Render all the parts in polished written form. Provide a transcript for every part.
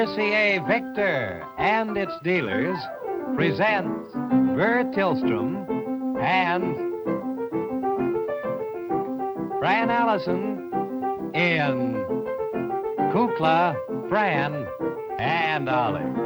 RCA Victor and its dealers presents Burr Tillstrom and Fran Allison in Kukla, Fran and Ollie.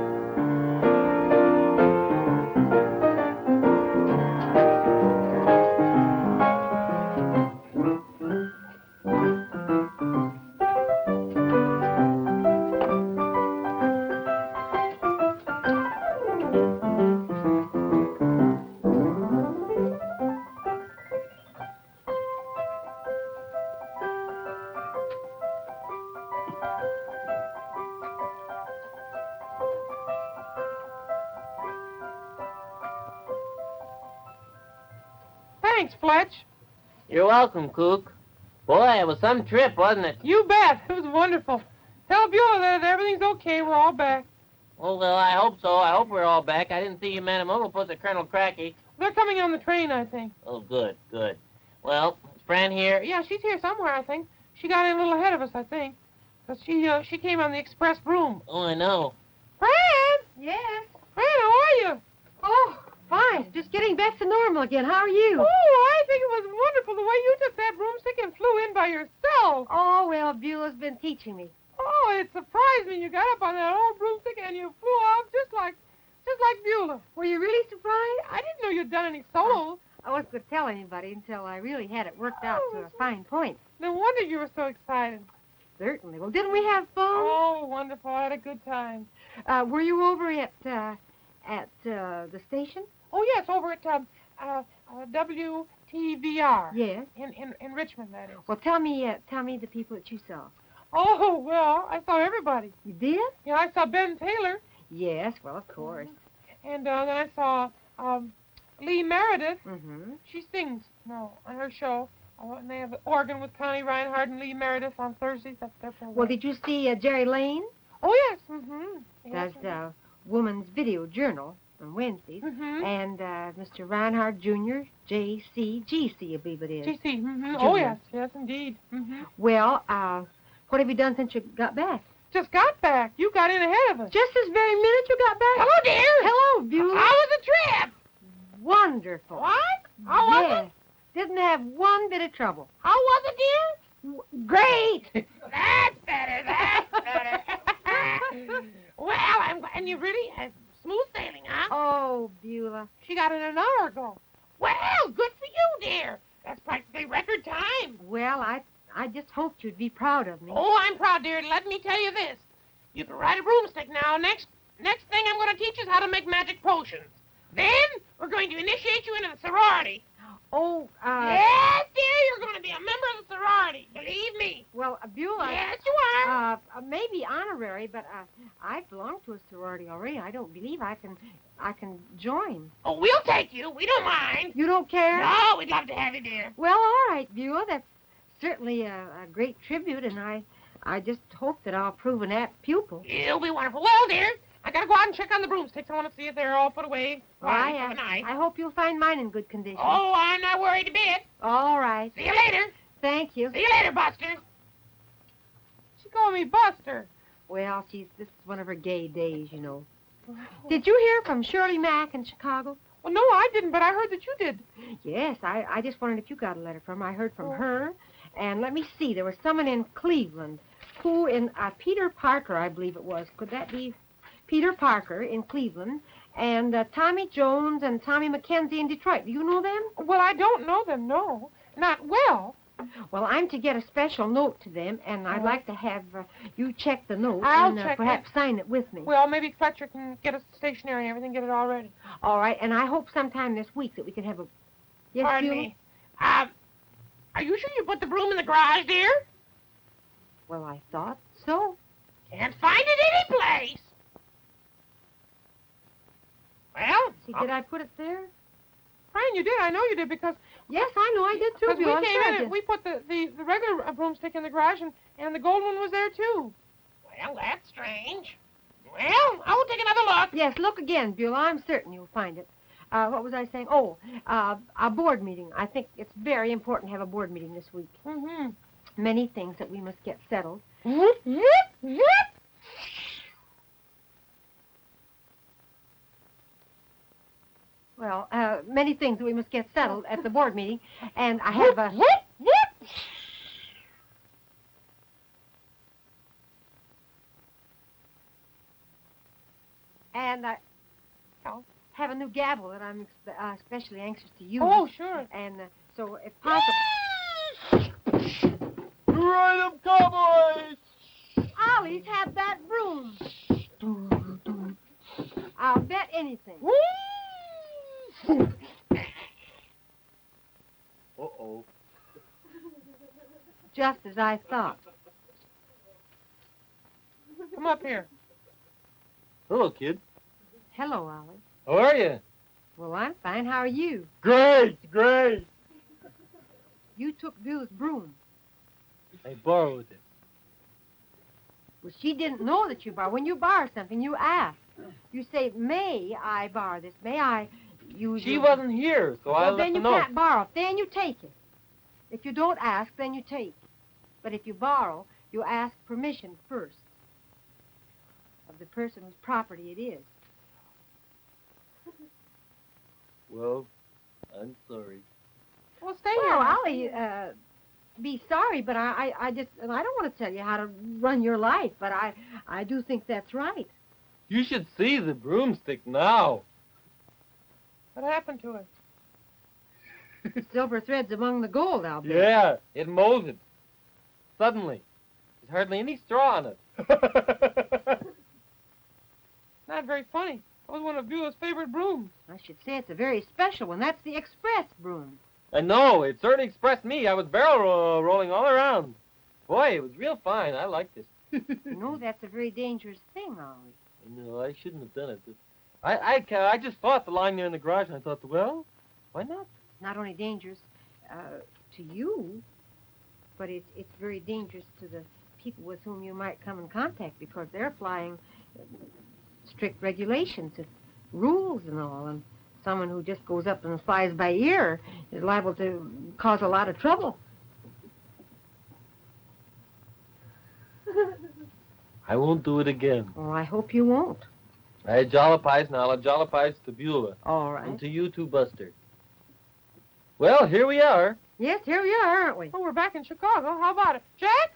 Thanks, Fletch. You're welcome, Kook. Boy, it was some trip, wasn't it? You bet. It was wonderful. Tell Beulah that everything's okay. We're all back. Oh, well, I hope so. I hope we're all back. I didn't see you metamorphose at Colonel Cracky. They're coming on the train, I think. Oh, good, good. Well, is Fran here? Yeah, she's here somewhere, I think. She got in a little ahead of us, I think. Because she came on the express broom. Oh, I know. Fran! Yes? Fran, how are you? Oh, fine. Just getting back to normal again. How are you? Oh, I think it was wonderful the way you took that broomstick and flew in by yourself. Oh, well, Beulah's been teaching me. Oh, it surprised me. You got up on that old broomstick and you flew off just like Beulah. Were you really surprised? I didn't know you'd done any solos. I wasn't going to tell anybody until I really had it worked out to a fine point. No wonder you were so excited. Certainly. Well, didn't we have fun? Oh, wonderful. I had a good time. Were you over at the station? Oh, yes, over at WTVR. Yes. In Richmond, that is. Well, tell me the people that you saw. Oh, well, I saw everybody. You did? Yeah, I saw Ben Taylor. Yes, well, of course. And then I saw Lee Meredith. Mm-hmm. She sings, on her show. And they have the organ with Connie Reinhardt and Lee Meredith on Thursdays. That's their program. Well, did you see Jerry Lane? Oh, yes. Mm-hmm. Does Woman's Video Journal on Wednesdays. Mm-hmm. And Mr. Reinhardt Jr., J.C., G.C., I believe it is. G.C. Mm-hmm. Oh, yes. Yes, indeed. Mm-hmm. Well, what have you done since you got back? Just got back. You got in ahead of us. Just this very minute you got back? Hello, dear. Hello, Beulah. How was the trip? Wonderful. What? How was it? Didn't have one bit of trouble. How was it, dear? Great. That's better. That's better. Well, and you really had smooth sailing, huh? Oh, Beulah. She got in an hour ago. Well, good for you, dear. That's practically record time. Well, I just hoped you'd be proud of me. Oh, I'm proud, dear. Let me tell you this. You can ride a broomstick now. Next thing I'm going to teach is how to make magic potions. Then we're going to initiate you into the sorority. Oh, Yes, dear, you're going to be a member of the sorority. Believe me. Well, Beulah. Yes, you are. Maybe honorary, but I belong to a sorority already. I don't believe I can join. Oh, we'll take you. We don't mind. You don't care? No, we'd love to have you, dear. Well, all right, Beulah. That's certainly a great tribute, and I just hope that I'll prove an apt pupil. You'll be wonderful. Well, dear, I got to go out and check on the broomsticks. I want to see if they're all put away Well, for the night. I hope you'll find mine in good condition. Oh, I'm not worried a bit. All right. See you later. Thank you. See you later, Buster. She called me Buster. Well, this is one of her gay days, you know. Did you hear from Shirley Mack in Chicago? Well, no, I didn't, but I heard that you did. Yes, I just wondered if you got a letter from her. I heard from her. And let me see, there was someone in Cleveland Peter Parker, I believe it was. Could that be Peter Parker in Cleveland? And Tommy Jones and Tommy McKenzie in Detroit. Do you know them? Well, I don't know them, no. Not well. Well, I'm to get a special note to them, and I'd like to have you check the note I'll and check perhaps sign it with me. Well, maybe Fletcher can get us stationery and everything, get it all ready. All right, and I hope sometime this week that we can have a... Yes, Pardon Beulah? me. Are you sure you put the broom in the garage, dear? Well, I thought so. Can't find it any place. Well, See, did I put it there? Fran, you did. I know you did because... Yes, I know I did too, Because we Beulah. I'm came sure I in did. and we put the regular broomstick in the garage, and the gold one was there, too. Well, that's strange. Well, I will take another look. Yes, look again, Beulah. I'm certain you'll find it. What was I saying? Oh, a board meeting. I think it's very important to have a board meeting this week. Mm-hmm. Many things that we must get settled. Zip, zip, zip. Well, many things that we must get settled at the board meeting, and I have a... And I have a new gavel that I'm especially anxious to use. Oh, sure. And so, if possible... Right up, cowboys! Ollie's had that broom. I'll bet anything. Uh-oh. Just as I thought. Come up here. Hello, kid. Hello, Ollie. How are you? Well, I'm fine. How are you? Great, great. You took Bill's broom. I borrowed it. Well, she didn't know that you borrow. When you borrow something, you ask. You say, may I borrow this? May I use She your... wasn't here, so I Well, left then a you note. can't borrow. Then you take it. If you don't ask, then you take. But if you borrow, you ask permission first of the person whose property it is. Well, I'm sorry. Well, stay Well, here. Ollie, be sorry, but I just, and I don't want to tell you how to run your life, but I do think that's right. You should see the broomstick now. What happened to it? Silver threads among the gold, I'll bet. Yeah, it molded. Suddenly. There's hardly any straw on it. Not very funny. That was one of Beulah's favorite brooms. I should say it's a very special one. That's the express broom. I know, it certainly expressed me. I was barrel rolling all around. Boy, it was real fine. I liked it. You know, that's a very dangerous thing, Ollie. No, I shouldn't have done it. I just thought the lying there in the garage, and I thought, well, why not? Not only dangerous to you, but it's very dangerous to the people with whom you might come in contact because they're flying strict regulations and rules and all, and someone who just goes up and flies by ear is liable to cause a lot of trouble. I won't do it again. Oh, I hope you won't. I had jollipies, now I'll have jollipies to Beulah. All right. And to you too, Buster. Well, here we are. Yes, here we are, aren't we? Oh, we're back in Chicago. How about it? Jack?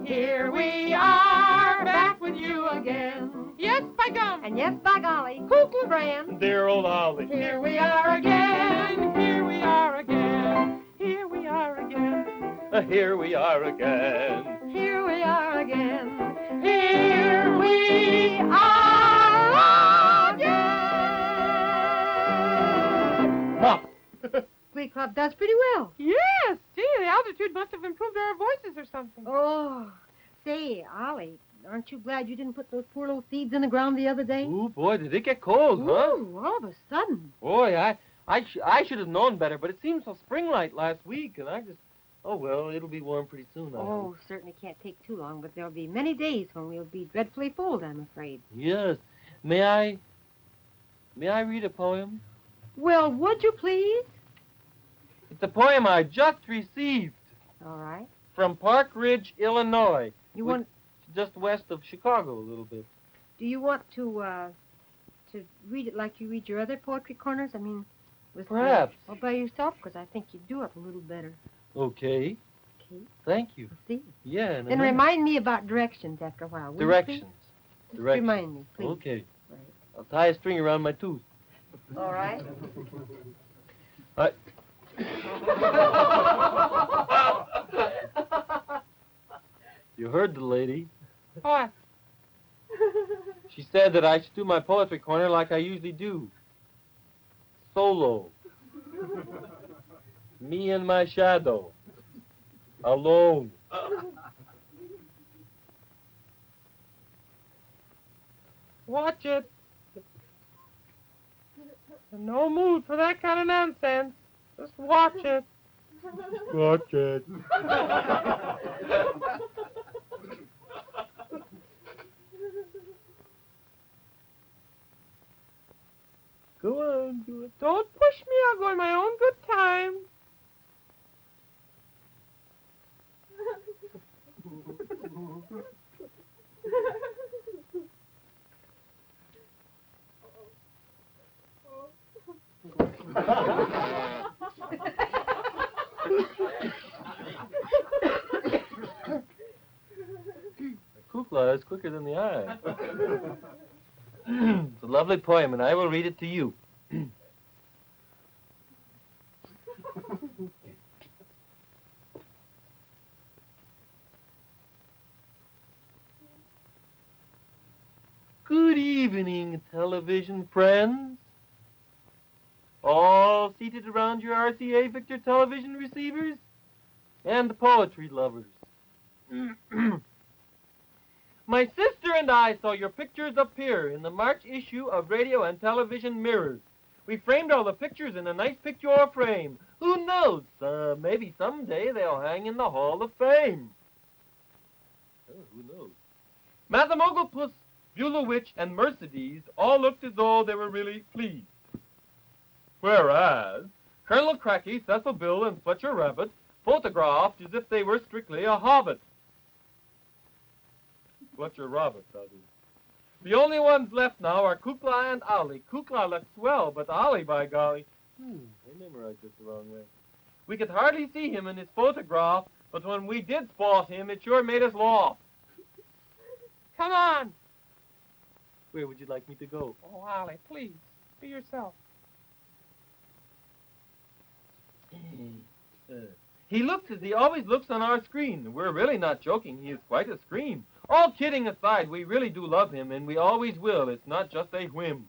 Here we are, back with you again. Yes, by gum. And yes, by golly, Kukla, Fran. Dear old Ollie. Here we are again. Here we are again. Here we are again. Here we are again. Here we are again. Here we are again. Mom. Glee Club does pretty well. Yes. Gee, the altitude must have improved our voices or something. Oh, say, Ollie, aren't you glad you didn't put those poor little seeds in the ground the other day? Ooh, boy, did it get cold, huh? Ooh, all of a sudden. Boy, I should have known better, but it seemed so spring-like last week, and I just... Oh, well, it'll be warm pretty soon, I hope. Oh, certainly can't take too long, but there'll be many days when we'll be dreadfully cold, I'm afraid. Yes. May I read a poem? Well, would you please? It's a poem I just received All right. from Park Ridge, Illinois. You which- want? Just west of Chicago a little bit. Do you want to read it like you read your other poetry corners? I mean, with Perhaps. all by yourself, because I think you do it a little better. Okay. Okay. Thank you. See? Yeah. in a Then minute. remind me about directions after a while. will you, Directions. please? Just Directions. remind me, please. Okay. Right. I'll tie a string around my tooth. All right. You heard the lady. What? She said that I should do my poetry corner like I usually do. Solo. Me and my shadow. Alone. Watch it. No mood for that kind of nonsense. Just watch it. Watch it. Go on, do it. Don't push me. I'll go in my own good time. is quicker than the eye. It's a lovely poem, and I will read it to you. Good evening, television friends. All seated around your RCA Victor television receivers and the poetry lovers. My sister and I saw your pictures appear in the March issue of Radio and Television Mirrors. We framed all the pictures in a nice picture frame. Who knows? Maybe someday they'll hang in the Hall of Fame. Oh, who knows? Mathemoglepus, Beulah Witch, and Mercedes all looked as though they were really pleased. Whereas Colonel Cracky, Cecil Bill, and Fletcher Rabbit photographed as if they were strictly a hobbit. Fletcher Rabbit, that is. The only ones left now are Kukla and Ollie. Kukla looks swell, but Ollie, by golly, I memorized this the wrong way. We could hardly see him in his photograph, but when we did spot him, it sure made us laugh. Come on. Where would you like me to go? Oh, Ollie, please, be yourself. He looks as he always looks on our screen. We're really not joking. He is quite a scream. All kidding aside, we really do love him, and we always will. It's not just a whim.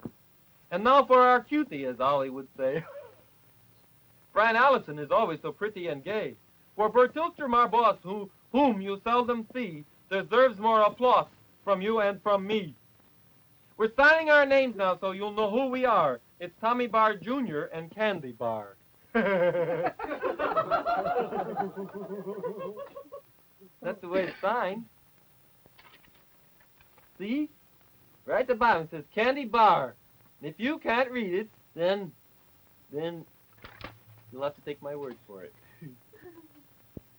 And now for our cutie, as Ollie would say. Fran Allison is always so pretty and gay. For Bertilcher, my boss, whom you seldom see, deserves more applause from you and from me. We're signing our names now so you'll know who we are. It's Tommy Bar Jr. and Candy Bar. That's the way to sign. See? Right at the bottom it says Candy Bar. And if you can't read it, then you'll have to take my word for it.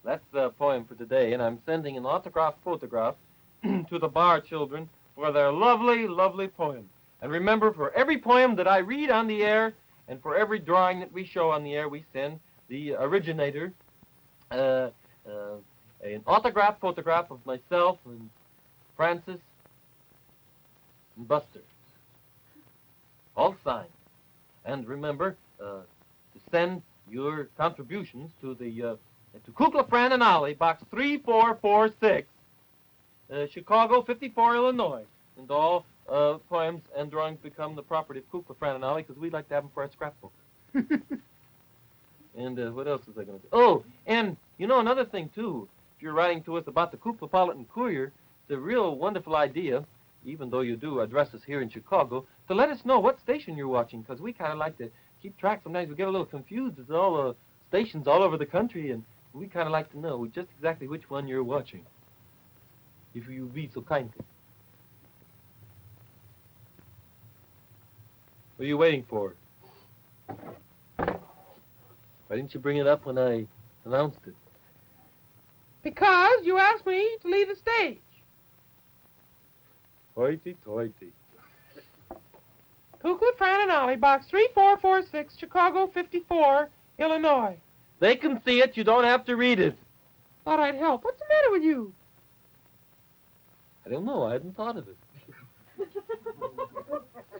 That's the poem for today, and I'm sending an autographed photograph to the bar children for their lovely, lovely poem. And remember, for every poem that I read on the air, and for every drawing that we show on the air, we send the originator an autographed photograph of myself and Francis and Buster. All signed. And remember to send your contributions to the to Kukla, Fran and Ollie, Box 3446, Chicago, 54, Illinois. And all poems and drawings become the property of Kukla, Fran and Ollie, because we'd like to have them for our scrapbook. And what else was I going to say? Oh, and you know another thing, too. If you're writing to us about the Kuklapolitan Courier, it's a real wonderful idea, even though you do address us here in Chicago, to let us know what station you're watching, because we kind of like to keep track. Sometimes we get a little confused. There's all the stations all over the country, and we kind of like to know just exactly which one you're watching, if you be so kindly. What are you waiting for? Why didn't you bring it up when I announced it? Because you asked me to leave the stage. Hoity-toity. Kukla, Fran and Ollie, Box 3446, Chicago, 54, Illinois. They can see it. You don't have to read it. Thought I'd help. What's the matter with you? I don't know. I hadn't thought of it. Is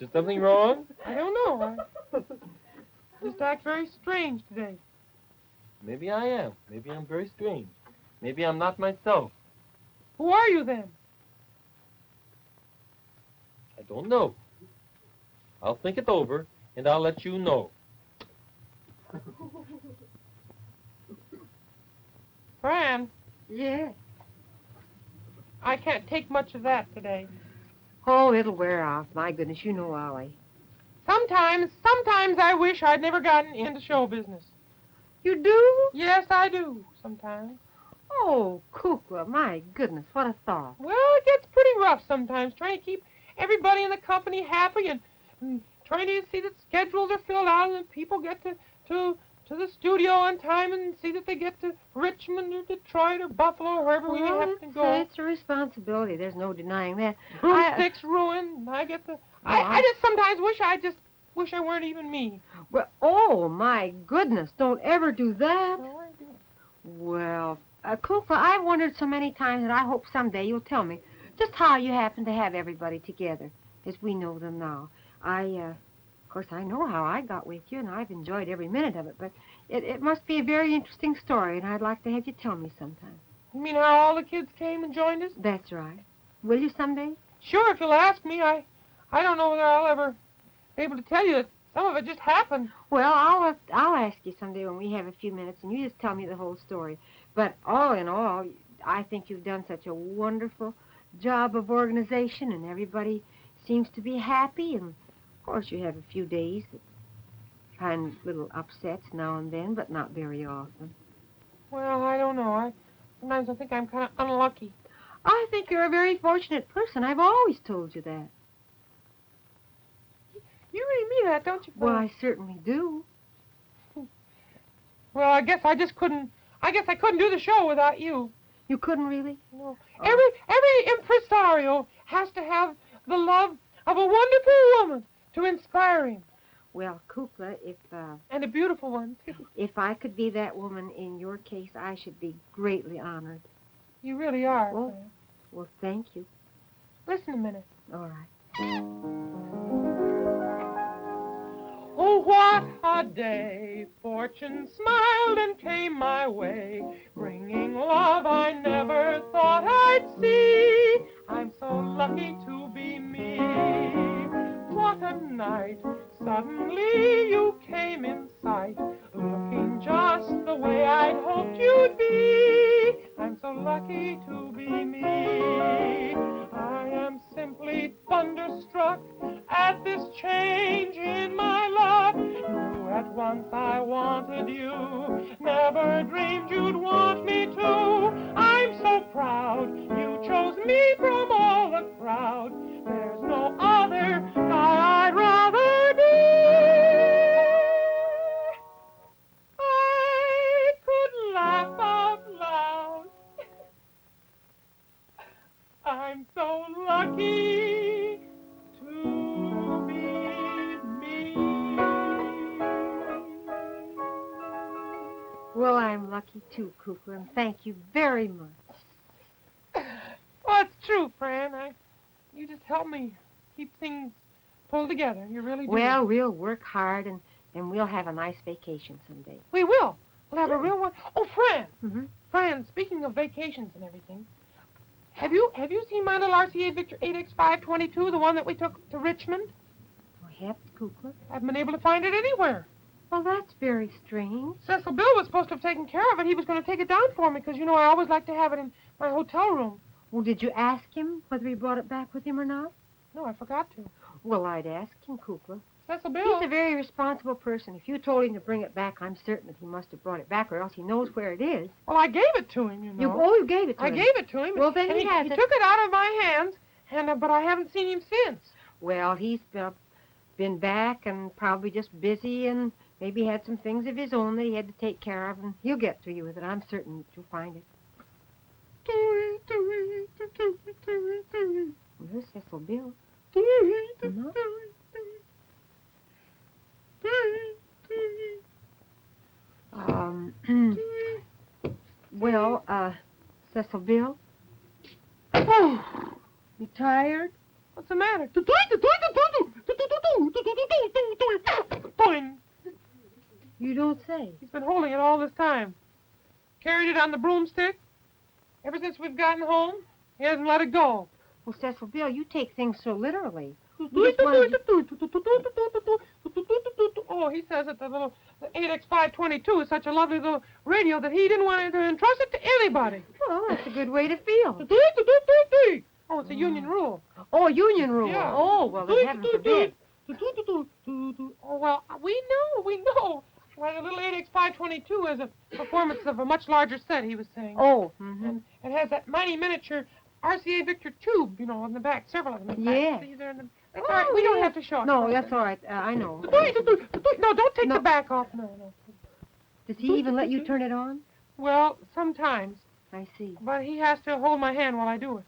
there something wrong? I don't know. I just act very strange today. Maybe I am. Maybe I'm very strange. Maybe I'm not myself. Who are you then? I don't know. I'll think it over, and I'll let you know. Fran, Yeah. I can't take much of that today. Oh, it'll wear off. My goodness, you know Ollie. Sometimes I wish I'd never gotten into show business. You do? Yes, I do, sometimes. Oh, Kukla, my goodness, what a thought. Well, it gets pretty rough sometimes, trying to keep everybody in the company happy and trying to see that schedules are filled out and that people get to the studio on time and see that they get to Richmond or Detroit or Buffalo or wherever we have to go. It's a responsibility. There's no denying that. Broomstick's ruined, and I get the... I just sometimes wish I weren't even me. Well, oh, my goodness, don't ever do that. Oh, I do. Well, Kukla, I've wondered so many times that I hope someday you'll tell me just how you happen to have everybody together, as we know them now. Of course, I know how I got with you, and I've enjoyed every minute of it, but it must be a very interesting story, and I'd like to have you tell me sometime. You mean how all the kids came and joined us? That's right. Will you someday? Sure, if you'll ask me. I don't know whether I'll ever be able to tell you that some of it just happened. Well, I'll ask you someday when we have a few minutes, and you just tell me the whole story. But all in all, I think you've done such a wonderful job of organization, and everybody seems to be happy. And, of course, you have a few days that kind of little upsets now and then, but not very often. Well, I don't know. Sometimes I think I'm kind of unlucky. I think you're a very fortunate person. I've always told you that. You really mean that, don't you, Fran? Well, I certainly do. Well, I guess I couldn't do the show without you. You couldn't really? No. Oh. Every impresario has to have the love of a wonderful woman to inspire him. Well, Kukla, and a beautiful one, too. If I could be that woman in your case, I should be greatly honored. You really are, well, Fran. Well, thank you. Listen a minute. All right. Oh, what a day! Fortune smiled and came my way, bringing love I never thought I'd see. I'm so lucky to be me. What a night! Suddenly you came in sight, looking just the way I'd hoped you'd be. I'm so lucky to be me. I am simply thunderstruck at this change in my love. Knew at once I wanted you, never dreamed you'd want me too. I'm so proud you chose me from all the crowd. There's no other guy I'd rather be. I could laugh out loud. I'm so lucky to be me. Well, I'm lucky too, Kukla, and thank you very much. Well, it's true, Fran. You just help me keep things pulled together. You really do. Well, we'll work hard, and we'll have a nice vacation someday. We will. We'll have a real one. Oh, Fran. Mm-hmm. Fran, speaking of vacations and everything, have you seen my little RCA Victor 8X522, the one that we took to Richmond? Perhaps, Kukla. I haven't been able to find it anywhere. Well, that's very strange. Cecil Bill was supposed to have taken care of it. He was going to take it down for me because, you know, I always like to have it in my hotel room. Well, did you ask him whether he brought it back with him or not? No, I forgot to. Well, I'd ask him, Kukla. Cecil Bill. He's a very responsible person. If you told him to bring it back, I'm certain that he must have brought it back, or else he knows where it is. Well, I gave it to him, you know. You gave it to him. I gave it to him. Well, then and he has it. He took it out of my hands, and but I haven't seen him since. Well, he's been back and probably just busy, and maybe had some things of his own that he had to take care of, and he'll get to you with it. I'm certain that you'll find it. Where's Cecil Bill? No. Well, Cecil Bill? Oh, you tired? What's the matter? You don't say. He's been holding it all this time. Carried it on the broomstick. Ever since we've gotten home, he hasn't let it go. Well, Cecil Bill, you take things so literally. Oh, he says that the 8X522 is such a lovely little radio that he didn't want to entrust it to anybody. Well, that's a good way to feel. Oh, it's a union rule. Oh, a union rule. Yeah. Oh, well, then heaven forbid. Oh, well, we know. Well, the little 8X522 is a performance of a much larger set, he was saying. Oh. Mm-hmm. And it has that mighty miniature RCA Victor tube, you know, on the back, several of them. In Yeah. fact. See, they're in the... That's all right. We don't have to show it. No, that's all right. I know. No, don't take the back off. No. Does he even let you turn it on? Well, sometimes. I see. But he has to hold my hand while I do it.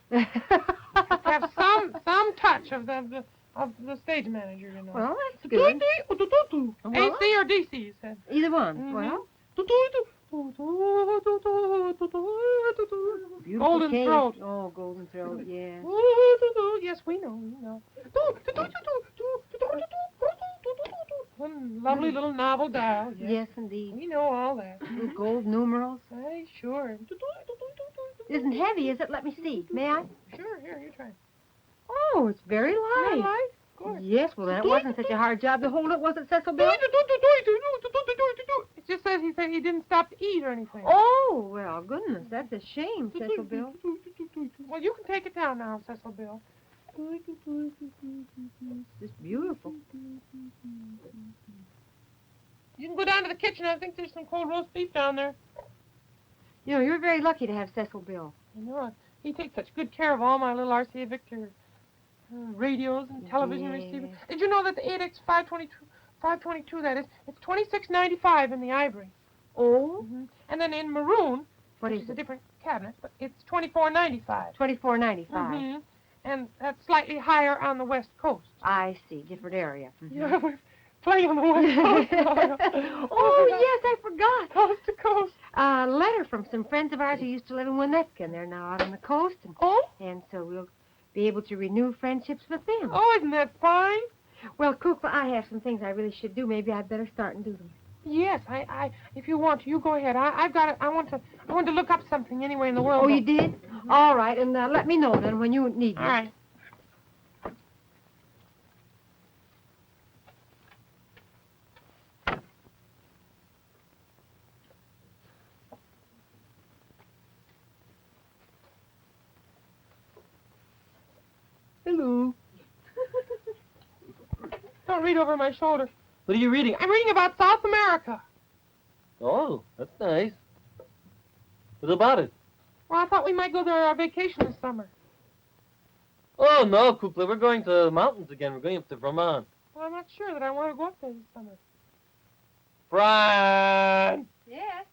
Have some touch of the stage manager, you know. Well, that's good. AC or DC, you said. Either one. Mm-hmm. Well, Beautiful Golden cake. throat. Oh, golden throat, yeah. Yes, we know, we know. One lovely little novel dial. Yes, indeed. We know all that. Little gold numerals. Aye, sure. Isn't heavy, is it? Let me see. May I? Sure, here, you try. Oh, it's very light. Not light? Good. Yes, well, then it wasn't such a hard job to hold it, was it, Cecil Bill? It just says he didn't stop to eat or anything. Oh, well, goodness, that's a shame, Cecil Bill. Well, you can take it down now, Cecil Bill. It's beautiful. You can go down to the kitchen. I think there's some cold roast beef down there. You know, you're very lucky to have Cecil Bill. I know. He takes such good care of all my little RCA Victor radios and television Yes. receivers. Did you know that the 8X 522 that is, it's $26.95 in the ivory. Oh? Mm-hmm. And then in maroon, What which is a it? different cabinet, but it's $24.95. $24.95. Mm-hmm. And that's slightly higher on the West Coast. I see, different area. Mhm. Yeah, we're playing on the West Coast. Oh, yes, I forgot. Coast to coast. A letter from some friends of ours who used to live in Winnetka, and they're now out on the coast, Oh? and so we'll be able to renew friendships with them. Oh, isn't that fine? Well, Kukla, I have some things I really should do. Maybe I'd better start and do them. Yes, I if you want to, you go ahead. I've got it. I want to look up something anywhere in the world. Oh, you did? All right, and let me know then when you need me. All right. Hello. Don't read over my shoulder. What are you reading? I'm reading about South America. Oh, that's nice. What about it? Well, I thought we might go there on our vacation this summer. Oh, no, Kukla, we're going to the mountains again. We're going up to Vermont. Well, I'm not sure that I want to go up there this summer. Fran! Yes.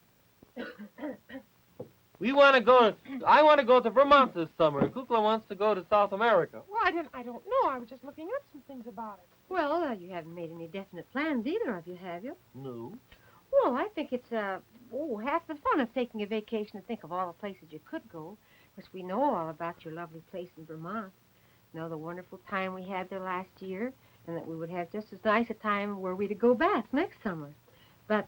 I want to go to Vermont this summer, and Kukla wants to go to South America. Well, I don't know. I was just looking up some things about it. Well, you haven't made any definite plans either of you, have you? No. Well, I think it's, half the fun of taking a vacation to think of all the places you could go. Of course, we know all about your lovely place in Vermont. You know, the wonderful time we had there last year, and that we would have just as nice a time were we to go back next summer. But,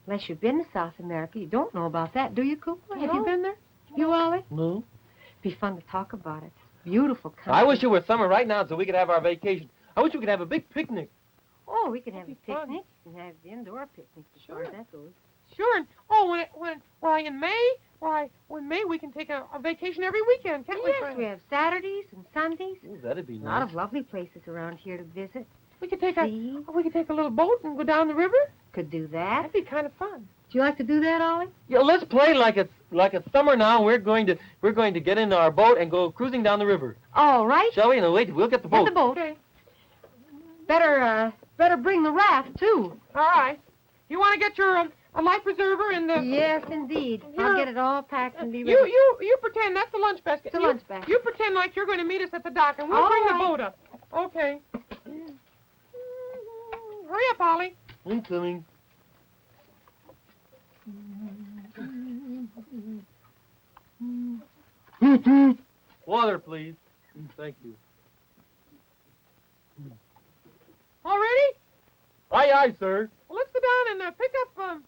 unless you've been to South America, you don't know about that, do you, Kukla? Have you No. been there? You, Ollie? No. Be fun to talk about it. Beautiful country. I wish it were summer right now so we could have our vacation. I wish we could have a big picnic. Oh, we can have a That'd be fun. picnic. We can have indoor picnics as far as that goes. Sure. And when May we can take a vacation every weekend, can't we? Yes, Fran? we have Saturdays and Sundays. Ooh, that'd be A lot nice. of lovely places around here to visit. We could take See? we could take a little boat and go down the river. Could do that. That'd be kind of fun. Do you like to do that, Ollie? Yeah, let's play like it's summer now. We're going to get in our boat and go cruising down the river. All right. Shall we? No, wait, we'll get the Get boat. the boat. Okay. Better bring the raft, too. All right. You want to get your a life preserver and the Yes, indeed. Here. I'll get it all packed and be ready. you pretend that's the lunch basket. It's a You- lunch basket. You pretend like you're going to meet us at the dock, and we'll All bring right. the boat up. Okay. Hurry up, Ollie. I'm coming. Water, please. Thank you. All ready? Aye, aye, sir. Well, let's go down and pick up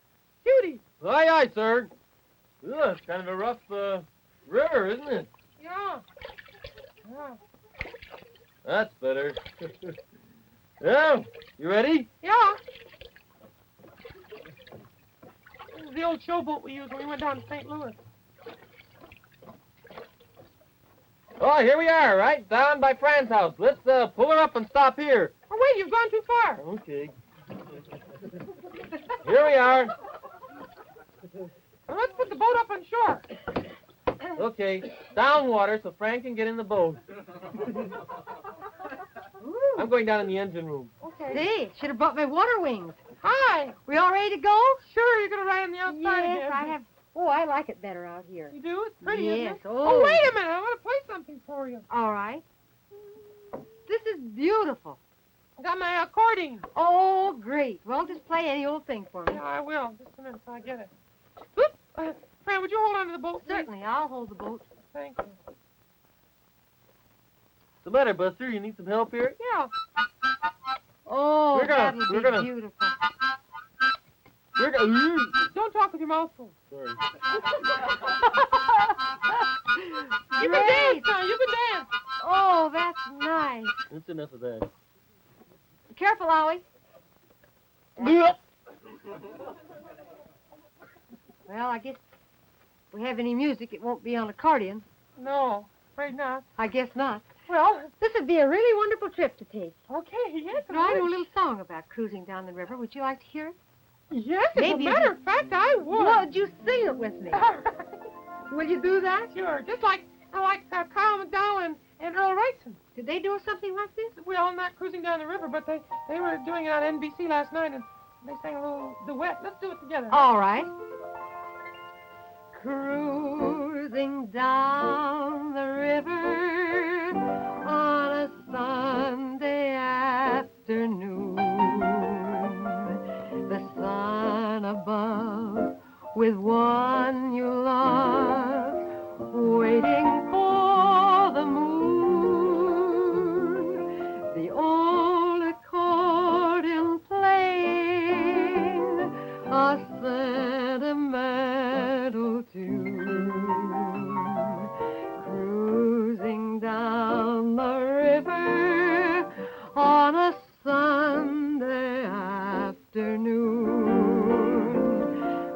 Cutie. Aye, aye, sir. Ugh, it's kind of a rough river, isn't it? Yeah. Yeah. That's better. Yeah, you ready? Yeah. This is the old showboat we used when we went down to St. Louis. Oh, here we are, right down by Fran's house. Let's pull her up and stop here. Oh, wait, you've gone too far. Okay. Here we are. Now, let's put the boat up on shore. Okay, down water so Fran can get in the boat. I'm going down in the engine room. Okay. See, should have brought my water wings. Hi. We all ready to go? Sure, you're going to ride on the outside Yes, again. I have. Oh, I like it better out here. You do? It's pretty, Yes. isn't it? Oh. Oh, wait a minute. I want to play something for you. All right. This is beautiful. I got my accordion. Oh, great. Well, just play any old thing for me. Yeah, I will. Just a minute till I get it. Fran, would you hold on to the boat, please? Certainly, I'll hold the boat. Thank you. What's the matter, Buster? You need some help here? Yeah. Oh, that'll be gonna- beautiful. Don't talk with your mouth full. Sorry. You can dance, son. You can dance. Oh, that's nice. That's enough of that. Careful, Ollie. Yeah. Well, I guess if we have any music, it won't be on accordion. No, afraid not. I guess not. Well, This would be a really wonderful trip to take. okay, yes. You know, I know a little song about cruising down the river. Would you like to hear it? Yes, as a Maybe matter of fact, I would. Would you sing it with me? Will you do that? Sure, just like Carl McDowell and Earl Wrightson. Did they do something like this? Well, not cruising down the river, but they were doing it on NBC last night, and they sang a little duet. Let's do it together. All right. Cruising down the river on a Sunday afternoon, the sun above with one you love, waiting for the moon, the old accordion playing a sentimental tune, cruising down the river on a Sunday afternoon.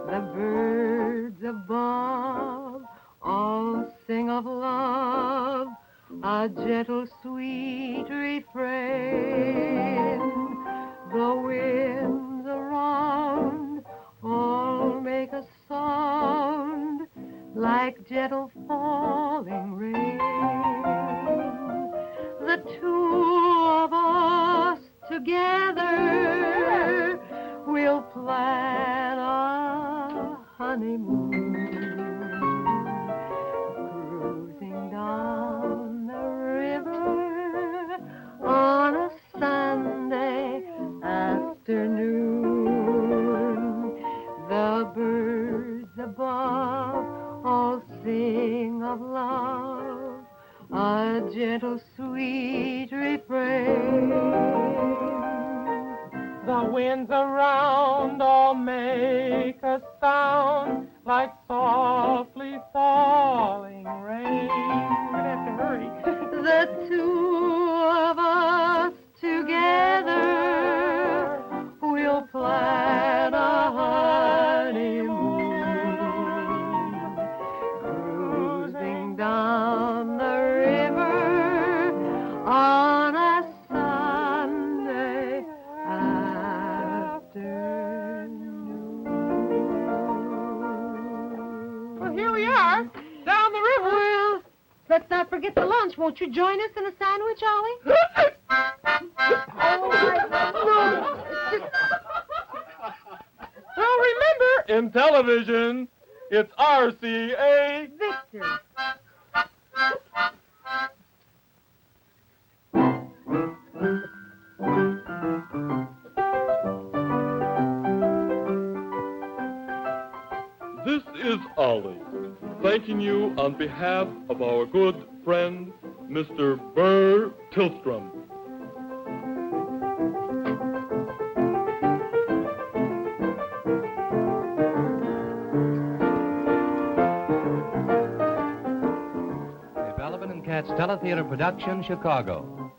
The birds above all sing of love, a gentle sweet refrain. The winds around all make a sound like gentle falling rain. The two of us together will plan a honeymoon, cruising down the river on a Sunday afternoon. The birds above all sing of love, a gentle sweet refrain. The winds around all make a sound like softly falling rain. We're gonna have to hurry. The two of us together will plan a honeymoon, cruising down the river on a Sunday afternoon. Well, here we are, down the river. Well, let's not forget the lunch. Won't you join us in a sandwich, Ollie? Oh, no, it's just... Well, remember, in television, it's RCA. Victor. This is Ollie, thanking you on behalf of our good friend, Mr. Burr Tillstrom. Development and Catch Teletheater Production, Chicago.